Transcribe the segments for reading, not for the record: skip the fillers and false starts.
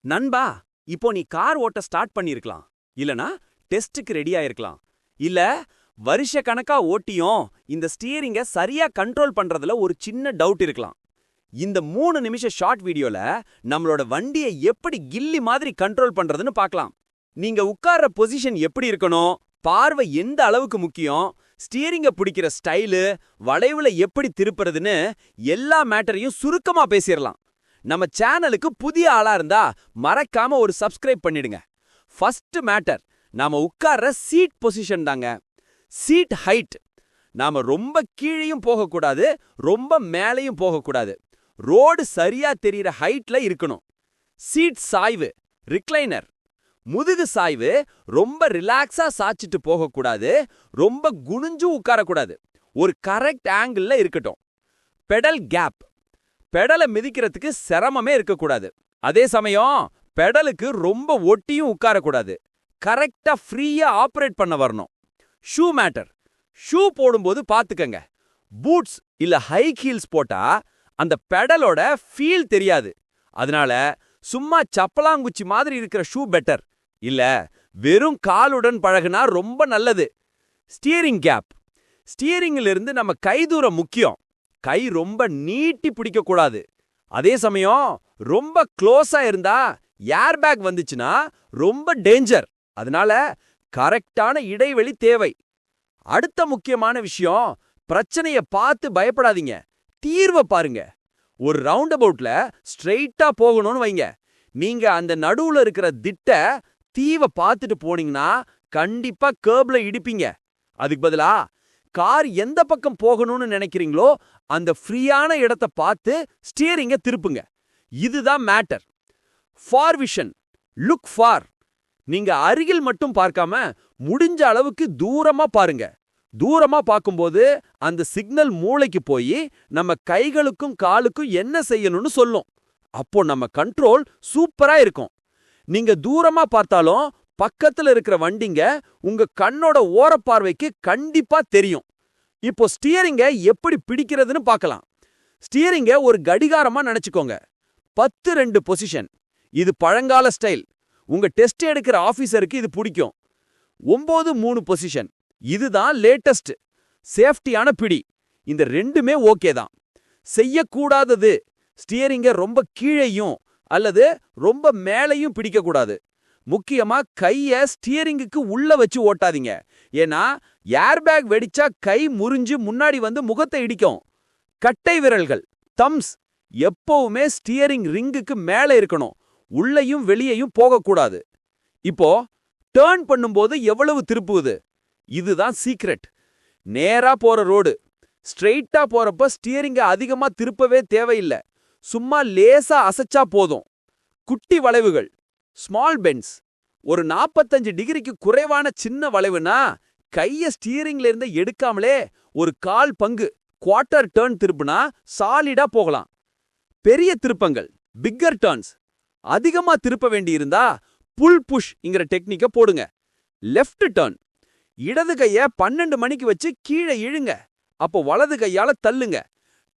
நண்பா, இப்போ நீ கார் ஓட்ட ஸ்டார்ட் பண்ணிருக்கலாம். இல்லனா டெஸ்டுக்கு ரெடி ஆயிருக்கலாம். இல்ல வருஷ கணக்கா ஓட்டியும் இந்த ஸ்டீரிங்க சரியா கண்ட்ரோல் பண்றதுல ஒரு சின்ன டவுட் இருக்கலாம். இந்த 3 நிமிஷ ஷார்ட் வீடியோல நம்மளோட வண்டியை எப்படி கில்லி மாதிரி கண்ட்ரோல் பண்றதுன்னு பார்க்கலாம். நீங்க உட்கார்ற பொசிஷன் எப்படி இருக்கணும், பார்வை எந்த அளவுக்கு முக்கியம், ஸ்டீரிங்க பிடிக்கிற ஸ்டைலு, வளைவுல எப்படி திருப்புறதுன்னு எல்லா மேட்டரையும் சுருக்கமா பேசிரலாம். நம்ம சேனலுக்கு புதிய ஆளா இருந்தா மறக்காம ஒரு சப்ஸ்கிரைப் பண்ணிடுங்க. ஃபர்ஸ்ட் மேட்டர், நாம உட்கார்ற சீட் பொசிஷன் தாங்க. Seat height. நாம ரொம்ப கீழேயும் போகக்கூடாது, ரொம்ப மேலேயும் போகக்கூடாது. ரோடு சரியா தெரியிற ஹைட்ல இருக்கணும். சீட் சாய்வு, ரிக்ளைனர். முதுகு சாய்வு ரொம்ப ரிலாக்ஸா சாச்சிட்டு போகக்கூடாது, ரொம்ப குனிஞ்சு உட்காரக்கூடாது. ஒரு கரெக்ட் ஆங்கிள் இருக்கட்டும். Pedal gap. பெடலை மிதிக்கிறதுக்கு சிரமமே இருக்கக்கூடாது. அதே சமயம் பெடலுக்கு ரொம்ப ஒட்டியும் உட்காரக்கூடாது. கரெக்டா ஃப்ரீயா ஆப்ரேட் பண்ண வரணும். Shoe matter. ஷூ போடும்போது பாத்துக்கங்க. பூட்ஸ் இல்ல ஹை ஹீல்ஸ் போட்டா அந்த பெடலோட ஃபீல் தெரியாது. அதனால சும்மா சப்பலாங்குச்சி மாதிரி இருக்கிற ஷூ பெட்டர். இல்ல வெறும் காலுடன் பழகுனா ரொம்ப நல்லது. Steering gap. ஸ்டீரிங்ல இருந்து நம்ம கை தூரம் முக்கியம். கை ரொம்ப நீட்டி பிடிக்க கூடாது. அதே சமயம் ரொம்ப க்ளோஸா இருந்தா ஏர் பேக் வந்துச்சுன்னா ரொம்ப டேஞ்சர். அதனால கரெக்டான இடைவெளி தேவை. அடுத்த முக்கியமான விஷயம், பிரச்சனைய பார்த்து பயப்படாதீங்க, தீர்வை பாருங்க. ஒரு ரவுண்ட் அபவுட்ல ஸ்ட்ரெயிட்டா போகணும்னு வைங்க. நீங்க அந்த நடுவுல இருக்கிற தீவை பார்த்துட்டு போனீங்கன்னா கண்டிப்பா கர்ப்ல இடிப்பீங்க. அதுக்கு பதிலா கார் எந்த பக்கம் போகணும்னு நினைக்கிறீங்களோ அந்த ஃப்ரீயான இடத்தை பார்த்து ஸ்டியரிங்க திருப்புங்க. இதுதான் matter. For vision, look for. நீங்க அருகில் மட்டும் பார்க்காம முடிஞ்ச அளவுக்கு தூரமா பாருங்க. தூரமா பார்க்கும்போது அந்த சிக்னல் மூளைக்கு போய் நம்ம கைகளுக்கும் காலுக்கும் என்ன செய்யணும்னு சொல்லும். அப்போ நம்ம கண்ட்ரோல் சூப்பரா இருக்கும். நீங்க தூரமா பார்த்தாலும் பக்கத்துல இருக்கிற வண்டிங்க உங்க கண்ணோட ஓரப்பார்வைக்கு கண்டிப்பா தெரியும். இப்போ ஸ்டியரிங்க எப்படி பிடிக்கிறதுன்னு பார்க்கலாம். ஸ்டியரிங்க ஒரு கடிகாரமா நினைச்சுக்கோங்க. 10-2 பொசிஷன். இது பழங்கால ஸ்டைல். உங்க டெஸ்ட் எடுக்கிற ஆபீசருக்கு இது பிடிக்கும். 9-3 பொசிஷன். இதுதான் லேட்டஸ்ட். சேஃப்டியான பிடி. இந்த ரெண்டுமே ஓகே தான். செய்யக்கூடாதது, ஸ்டியரிங்க ரொம்ப கீழேயும் அல்லது ரொம்ப மேலையும் பிடிக்க கூடாது. முக்கியமா கைய ஸ்டியரிங்குக்கு உள்ள வச்சு ஓட்டாதீங்க. ஏன்னா ஏர்பேக் வெடிச்சா கை முறிஞ்சு முன்னாடி வந்து முகத்தை இடிக்கும். கட்டை விரல்கள், தம்ஸ் எப்பவுமே ஸ்டியரிங் ரிங்குக்கு மேல இருக்கணும். உள்ளேயும் வெளியேயும் போகக்கூடாது. இப்போ டர்ன் பண்ணும்போது எவ்வளவு திருப்புவது, இதுதான் சீக்ரெட். நேரா போற ரோடு, ஸ்ட்ரெயிட்டா போறப்ப ஸ்டியரிங்க அதிகமா திருப்பவே தேவையில்லை. சும்மா லேசா அசைச்சா போதும். குட்டி வளைவுகள், ஸ்மால் பெண்ட்ஸ். ஒரு 45 டிகிரிக்கு குறைவான சின்ன வளைவுனா கைய ஸ்டீரிங்ல இருந்து எடுக்காமலே ஒரு கால் பங்கு குவார்ட்டர் டர்ன் திருப்புனா சாலிடா போகலாம். பெரிய திருப்பங்கள், பிக்கர் டர்ன்ஸ், அதிகமா திருப்ப வேண்டியிருந்தா புல் புஷ்ங்கிற டெக்னிக்க போடுங்க. Left turn. இடது கைய 12 மணிக்கு வச்சு கீழே இழுங்க. அப்போ வலது கையால தள்ளுங்க.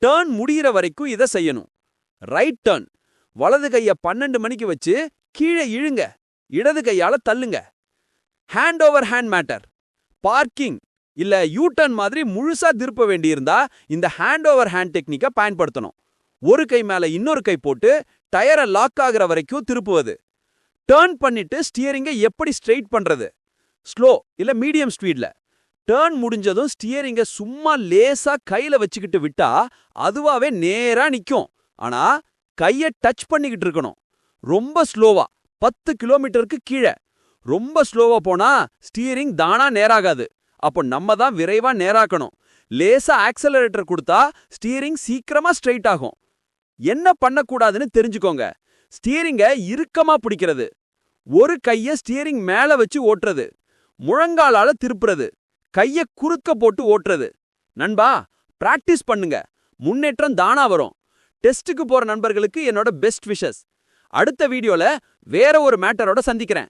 டர்ன் முடிகிற வரைக்கும் இதை செய்யணும். Right turn. வலது கைய 12 மணிக்கு வச்சு கீழே இழுங்க. இடது கையால தள்ளுங்க. Hand over hand matter. Parking இல்ல யூ டர்ன் மாதிரி முழுசா திருப்ப வேண்டியிருந்தா இந்த ஹேண்ட் ஓவர் ஹேண்ட் டெக்னிக்க பயன்படுத்தணும். ஒரு கை மேல இன்னொரு கை போட்டு டயரை லாக் ஆகுற வரைக்கும் திருப்புவது. டர்ன் பண்ணிட்டு ஸ்டியரிங்க எப்படி ஸ்ட்ரெயிட் பண்றது. ஸ்லோ இல்ல மீடியம் ஸ்பீட்ல. டர்ன் முடிஞ்சதும் ஸ்டியரிங்க சும்மா லேசா கையில வச்சுக்கிட்டு விட்டா அதுவாவே நேரா நிக்கும். ஆனா கைய டச் பண்ணிக்கிட்டு இருக்கணும். ரொம்ப ஸ்லோவா 10 கிலோமீட்டருக்கு கீழே. ரொம்ப ஸ்லோவா போனா ஸ்டீரிங் தானா நேராகாது. அப்போ நம்ம தான் விரைவா நேராக்கணும். லேசா ஆக்சலரேட்டர் கொடுத்தா ஸ்டீரிங் சீக்கிரமா ஸ்ட்ரெயிட் ஆகும். என்ன பண்ணக்கூடாதுன்னு தெரிஞ்சுக்கோங்க. ஸ்டீரிங்க இறுக்கமா பிடிக்கிறது, ஒரு கைய ஸ்டீரிங் மேல வச்சு ஓட்டுறது, முழங்காலால திருப்புறது, கைய குறுக்க போட்டு ஓட்டுறது. நண்பா, பிராக்டிஸ் பண்ணுங்க. முன்னேற்றம் தானா வரும். டெஸ்டுக்கு போற நண்பர்களுக்கு என்னோட பெஸ்ட் விஷஸ். அடுத்த வீடியோல வேற ஒரு மேட்டரோட சந்திக்கிறேன்.